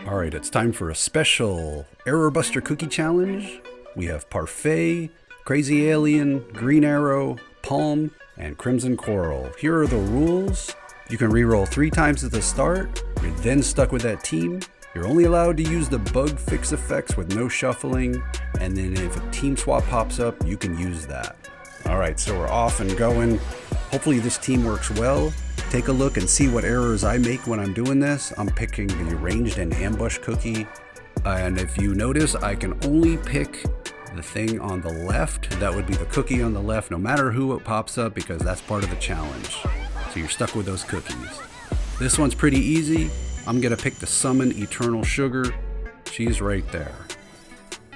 Alright, it's time for a special Error Buster Cookie Challenge. We have Parfait, Crazy Alien, Green Arrow, Palm, and Crimson Coral. Here are the rules. You can reroll 3 times at the start. You're then stuck with that team. You're only allowed to use the bug fix effects with no shuffling. And then if a team swap pops up, you can use that. Alright, so we're off and going. Hopefully this team works well. Take a look and see what errors I make when I'm doing this. I'm picking the ranged and ambush cookie. And if you notice, I can only pick the thing on the left. That would be the cookie on the left, no matter who it pops up, because that's part of the challenge. So you're stuck with those cookies. This one's pretty easy. I'm gonna pick the Summon Eternal Sugar. She's right there.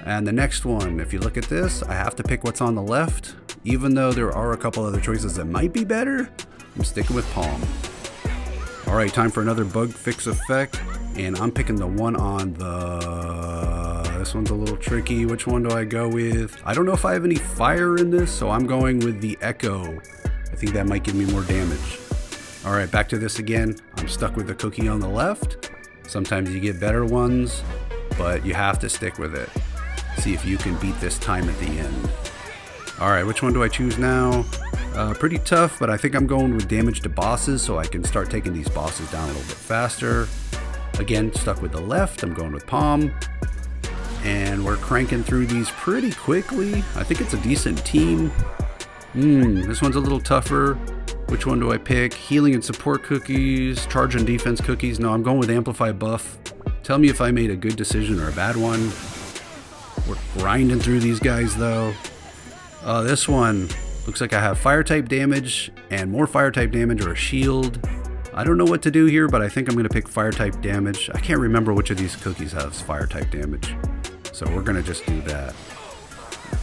And the next one, if you look at this, I have to pick what's on the left. Even though there are a couple other choices that might be better, I'm sticking with Palm. Alright, time for another bug fix effect. And I'm picking the one on the... This one's a little tricky. Which one do I go with? I don't know if I have any fire in this, so I'm going with the Echo. I think that might give me more damage. Alright, back to this again. I'm stuck with the cookie on the left. Sometimes you get better ones, but you have to stick with it. See if you can beat this time at the end. Alright, which one do I choose now? Pretty tough, but I think I'm going with damage to bosses so I can start taking these bosses down a little bit faster. Again, stuck with the left, I'm going with Palm. And we're cranking through these pretty quickly. I think it's a decent team. This one's a little tougher. Which one do I pick? Healing and support cookies, charge and defense cookies. No, I'm going with amplify buff. Tell me if I made a good decision or a bad one. We're grinding through these guys though. This one looks like I have fire type damage and more fire type damage or a shield. I don't know what to do here, but I think I'm going to pick fire type damage. I can't remember which of these cookies has fire type damage. So we're going to just do that.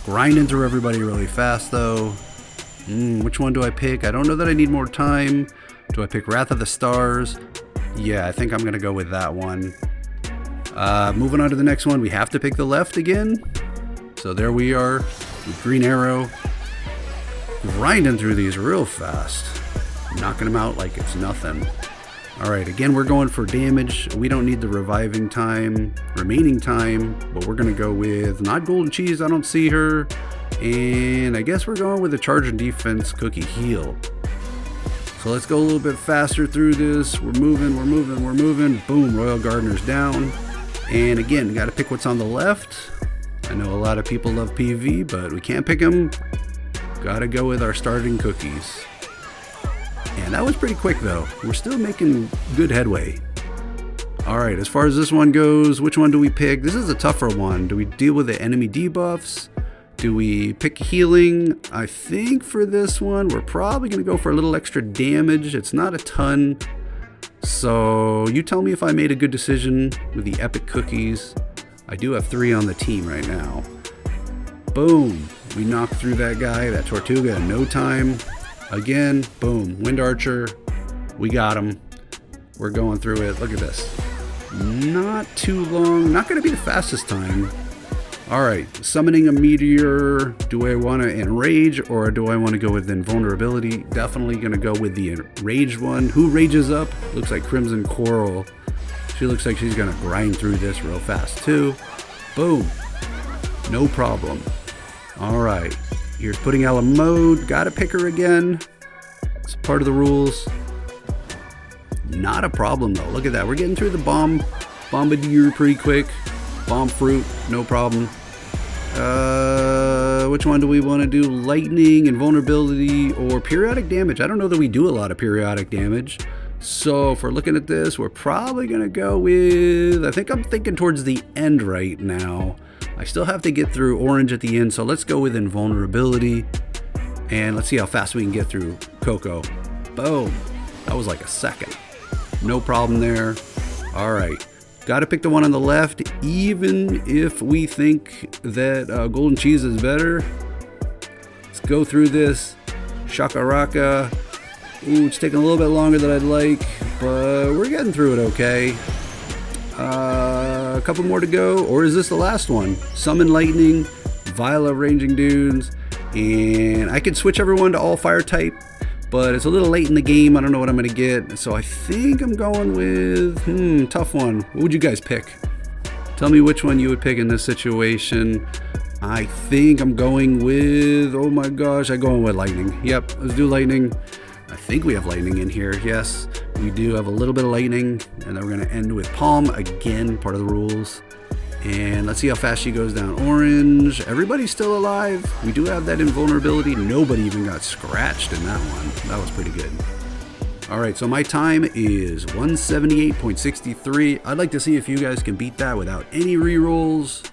Grinding through everybody really fast though. Which one do I pick? I don't know that I need more time. Do I pick Wrath of the Stars? Yeah, I think I'm going to go with that one. Moving on to the next one, we have to pick the left again. So there we are with Green Arrow. Grinding through these real fast. Knocking them out like it's nothing. Alright, again we're going for damage. We don't need the reviving time, remaining time, but we're going to go with not Golden Cheese, I don't see her. And I guess we're going with the charge and defense cookie heal. So let's go a little bit faster through this. We're moving. Boom, Royal Gardener's down. And again, got to pick what's on the left. I know a lot of people love PV, but we can't pick them. Got to go with our starting cookies. And that was pretty quick though. We're still making good headway. Alright, as far as this one goes, which one do we pick? This is a tougher one. Do we deal with the enemy debuffs? Do we pick healing? I think for this one, we're probably going to go for a little extra damage. It's not a ton. So you tell me if I made a good decision with the epic cookies. I do have 3 on the team right now. Boom. We knocked through that guy, that Tortuga in no time. Again, boom. Wind Archer. We got him. We're going through it. Look at this. Not too long. Not going to be the fastest time. Alright, summoning a meteor. Do I want to enrage or do I want to go with invulnerability? Definitely going to go with the enraged one. Who rages up? Looks like Crimson Coral. She looks like she's going to grind through this real fast too. Boom. No problem. Alright, here's putting out a mode. Gotta pick her again. It's part of the rules. Not a problem though. Look at that. We're getting through the bombardier pretty quick. Bomb fruit, no problem. Which one do we want to do? Lightning, invulnerability, or periodic damage? I don't know that we do a lot of periodic damage. So if we're looking at this, we're probably going to go with... I think I'm thinking towards the end right now. I still have to get through orange at the end, so let's go with invulnerability. And let's see how fast we can get through Coco. Boom. That was like a second. No problem there. All right. Got to pick the one on the left, even if we think that Golden Cheese is better. Let's go through this. Shakaraka. Ooh, it's taking a little bit longer than I'd like, but we're getting through it okay. A couple more to go, or is this the last one? Summon Lightning, Viola Ranging Dunes, and I could switch everyone to all fire type. but it's a little late in the game. I don't know what I'm going to get. So I think I'm going with, tough one. What would you guys pick? Tell me which one you would pick in this situation. I think I'm going with, oh my gosh, I'm going with lightning. Yep, let's do lightning. I think we have lightning in here. Yes, we do have a little bit of lightning. And then we're going to end with palm. Again, part of the rules. And let's see how fast she goes down. Orange. Everybody's still alive. We do have that invulnerability. Nobody even got scratched in that one. That was pretty good. All right, so my time is 178.63. I'd like to see if you guys can beat that without any rerolls.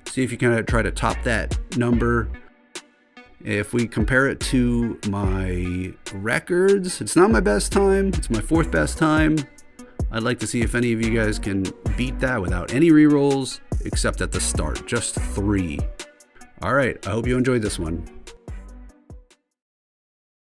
See if you can try to top that number. If we compare it to my records, it's not my best time. It's my 4th best time. I'd like to see if any of you guys can beat that without any rerolls, except at the start, just 3. All right, I hope you enjoyed this one.